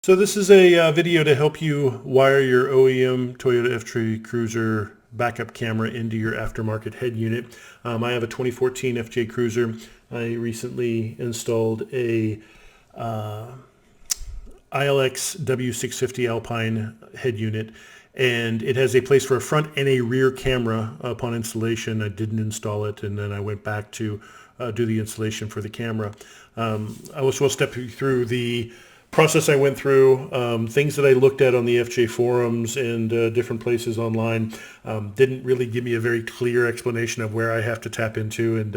So this is a video to help you wire your OEM Toyota FJ Cruiser backup camera into your aftermarket head unit. I have a 2014 FJ Cruiser. I recently installed a ILX-W650 Alpine head unit, and it has a place for a front and a rear camera. Upon installation, I didn't install it, and then I went back to do the installation for the camera. I will step you through the process I went through, things that I looked at on the FJ forums and different places online. Didn't really give me a very clear explanation of where I have to tap into, and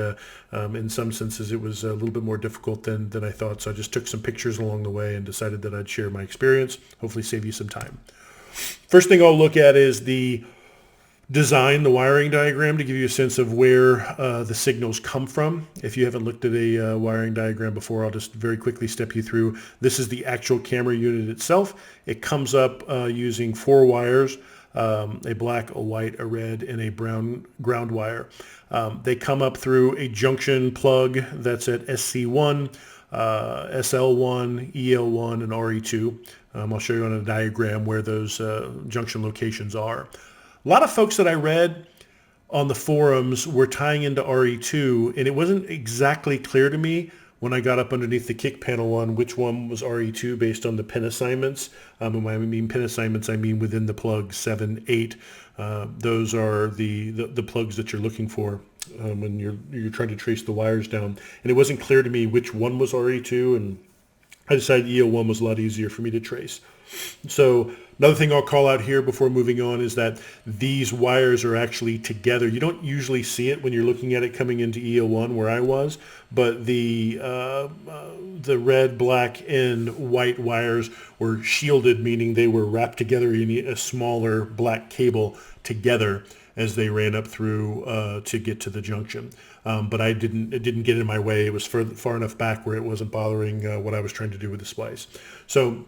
in some senses it was a little bit more difficult than I thought. So I just took some pictures along the way and decided that I'd share my experience, hopefully save you some time. First thing I'll look at is the design, the wiring diagram, to give you a sense of where the signals come from. If you haven't looked at a wiring diagram before, I'll just very quickly step you through. This is the actual camera unit itself. It comes up using 4 wires, a black, a white, a red, and a brown ground wire. They come up through a junction plug that's at SC1, SL1, EL1, and RE2. I'll show you on a diagram where those junction locations are. A lot of folks that I read on the forums were tying into RE2, and it wasn't exactly clear to me when I got up underneath the kick panel on which one was RE2 based on the pin assignments. When I mean pin assignments, I mean within the plug 7, 8. Those are the plugs that you're looking for when you're trying to trace the wires down. And it wasn't clear to me which one was RE2, and I decided EL1 was a lot easier for me to trace. So another thing I'll call out here before moving on is that these wires are actually together. You don't usually see it when you're looking at it coming into EL1 where I was, but the red, black, and white wires were shielded, meaning they were wrapped together in a smaller black cable together as they ran up through to get to the junction. But it didn't get in my way. It was far enough back where it wasn't bothering what I was trying to do with the splice. So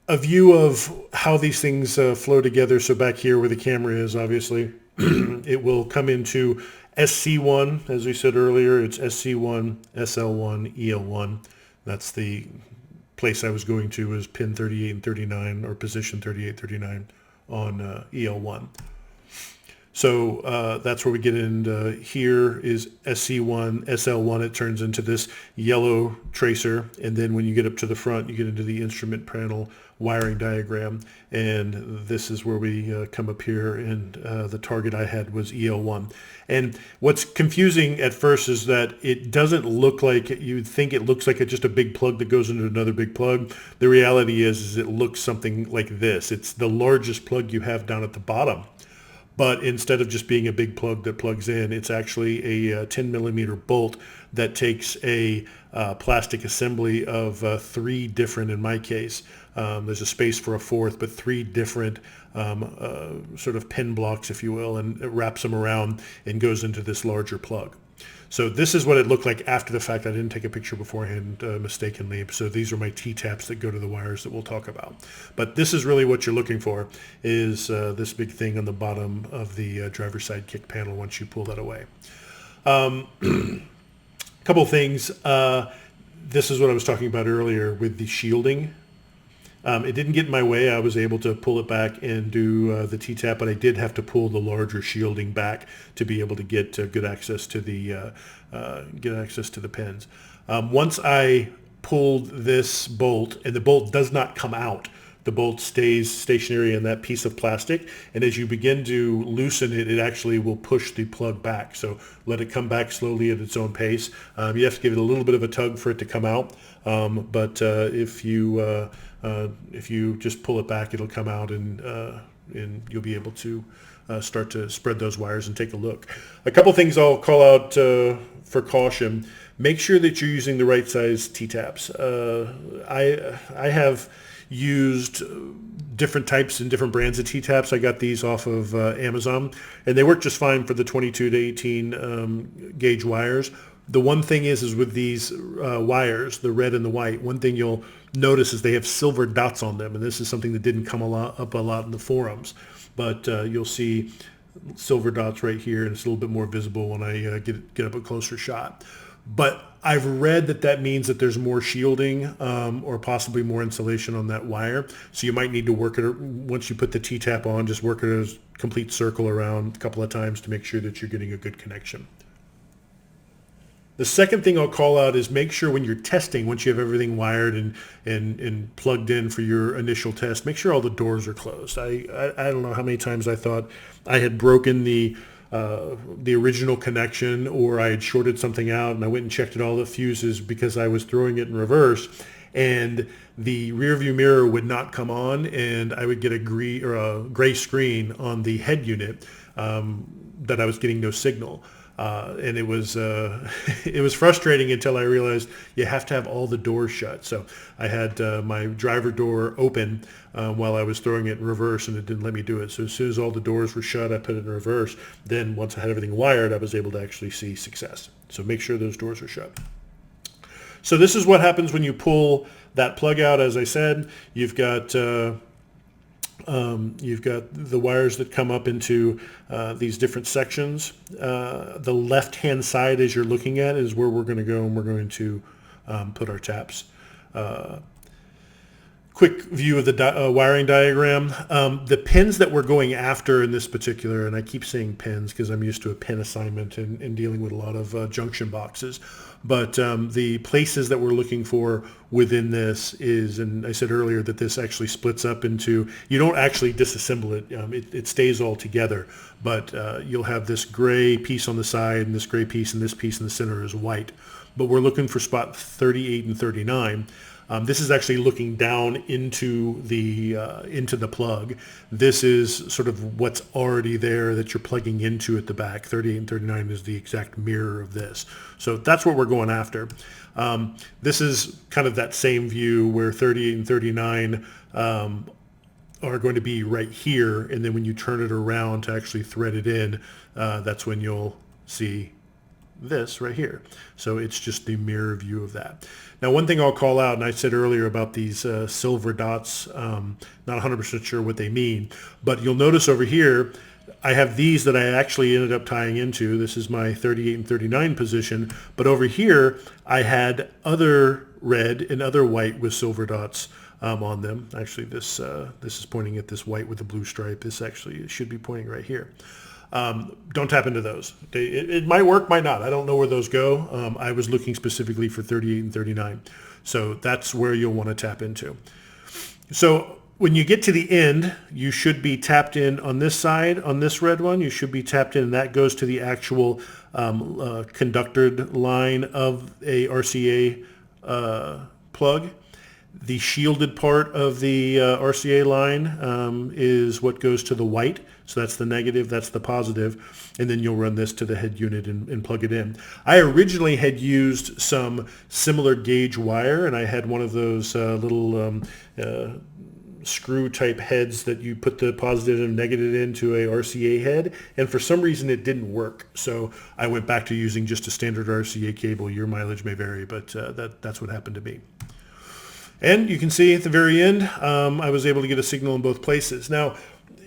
a view of how these things flow together. So back here where the camera is, obviously, it will come into SC1, as we said earlier. It's SC1, SL1, EL1. That's the place I was going to, is pin 38 and 39, or position 38, 39 on EL1. So that's where we get into. Here is SC1, SL1. It turns into this yellow tracer. And then when you get up to the front, you get into the instrument panel wiring diagram. And this is where we come up here. And the target I had was EL1. And what's confusing at first is that it doesn't look like, you'd think it looks like just a big plug that goes into another big plug. The reality is it looks something like this. It's the largest plug you have down at the bottom. But instead of just being a big plug that plugs in, it's actually a 10 millimeter bolt that takes a plastic assembly of 3 different, in my case, there's a space for a 4th, but 3 different sort of pin blocks, if you will, and it wraps them around and goes into this larger plug. So this is what it looked like after the fact. I didn't take a picture beforehand mistakenly. So these are my T-taps that go to the wires that we'll talk about. But this is really what you're looking for, is this big thing on the bottom of the driver's side kick panel once you pull that away. Couple of things. This is what I was talking about earlier with the shielding. It didn't get in my way. I was able to pull it back and do the T-tap, but I did have to pull the larger shielding back to be able to get good access to the pins. Once I pulled this bolt, and the bolt does not come out, the bolt stays stationary in that piece of plastic, and as you begin to loosen it, it actually will push the plug back. So let it come back slowly at its own pace. You have to give it a little bit of a tug for it to come out, but if you just pull it back, it'll come out, and you'll be able to start to spread those wires and take a look. A couple things I'll call out for caution. Make sure that you're using the right size T-taps. I have used different types and different brands of T-taps. I got these off of Amazon, and they work just fine for the 22 to 18 gauge wires. The one thing is with these wires, the red and the white, one thing you'll notice is they have silver dots on them, and this is something that didn't come up a lot in the forums. But you'll see silver dots right here, and it's a little bit more visible when I get up a closer shot. But I've read that that means that there's more shielding or possibly more insulation on that wire. So you might need to work it, once you put the T-tap on, just work it as a complete circle around a couple of times to make sure that you're getting a good connection. The second thing I'll call out is make sure when you're testing, once you have everything wired and plugged in for your initial test, make sure all the doors are closed. I don't know how many times I thought I had broken the original connection, or I had shorted something out, and I went and checked at all the fuses because I was throwing it in reverse, and the rear view mirror would not come on, and I would get a gray screen on the head unit that I was getting no signal. And it was it was frustrating until I realized you have to have all the doors shut. So I had my driver door open while I was throwing it in reverse, and it didn't let me do it. So as soon as all the doors were shut, I put it in reverse. Then once I had everything wired, I was able to actually see success. So make sure those doors are shut. So this is what happens when you pull that plug out. As I said, you've got the wires that come up into these different sections. The left-hand side, as you're looking at, is where we're going to go, and we're going to put our taps. Quick view of the wiring diagram. The pins that we're going after in this particular, and I keep saying pins because I'm used to a pin assignment and dealing with a lot of junction boxes, but the places that we're looking for within this is, and I said earlier that this actually splits up into, you don't actually disassemble it, it stays all together, but you'll have this gray piece on the side and this gray piece, and this piece in the center is white. But we're looking for spot 38 and 39. This is actually looking down into the plug. This is sort of what's already there that you're plugging into at the back. 38 and 39 is the exact mirror of this. So that's what we're going after. This is kind of that same view where 38 and 39 are going to be right here. And then when you turn it around to actually thread it in, that's when you'll see this right here. So it's just the mirror view of that. Now, one thing I'll call out, and I said earlier about these silver dots, not 100% sure what they mean, but you'll notice over here, I have these that I actually ended up tying into. This is my 38 and 39 position, but over here, I had other red and other white with silver dots on them. Actually, this is pointing at this white with the blue stripe. This actually should be pointing right here. Don't tap into those. It might work, might not. I don't know where those go. I was looking specifically for 38 and 39. So that's where you'll want to tap into. So when you get to the end, you should be tapped in on this side, on this red one. You should be tapped in, and that goes to the actual conductored line of a RCA plug. The shielded part of the RCA line is what goes to the white. So that's the negative, that's the positive, and then you'll run this to the head unit and plug it in. I originally had used some similar gauge wire, and I had one of those little screw type heads that you put the positive and negative into a RCA head, and for some reason it didn't work. So I went back to using just a standard RCA cable. Your mileage may vary, but that's what happened to me. And you can see at the very end, I was able to get a signal in both places. Now,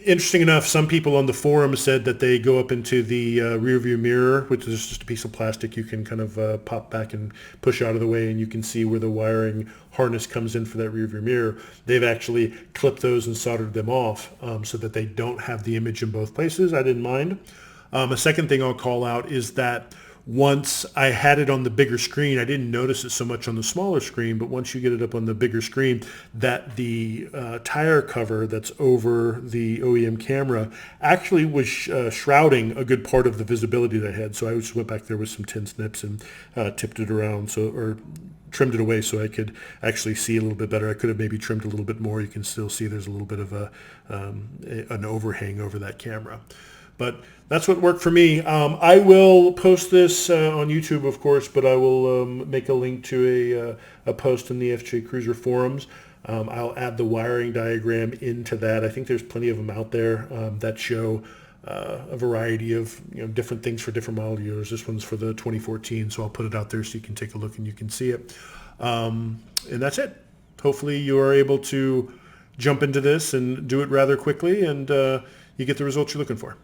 interesting enough, some people on the forum said that they go up into the rear view mirror, which is just a piece of plastic you can kind of pop back and push out of the way, and you can see where the wiring harness comes in for that rear view mirror. They've actually clipped those and soldered them off so that they don't have the image in both places. I didn't mind. A second thing I'll call out is that once I had it on the bigger screen, I didn't notice it so much on the smaller screen, but once you get it up on the bigger screen, that the tire cover that's over the OEM camera actually was shrouding a good part of the visibility that I had. So I just went back there with some tin snips and tipped it around, or trimmed it away so I could actually see a little bit better. I could have maybe trimmed a little bit more. You can still see there's a little bit of an overhang over that camera. But that's what worked for me. I will post this on YouTube, of course, but I will make a link to a post in the FJ Cruiser forums. I'll add the wiring diagram into that. I think there's plenty of them out there that show a variety of different things for different model years. This one's for the 2014, so I'll put it out there so you can take a look and you can see it. And that's it. Hopefully you are able to jump into this and do it rather quickly, and you get the results you're looking for.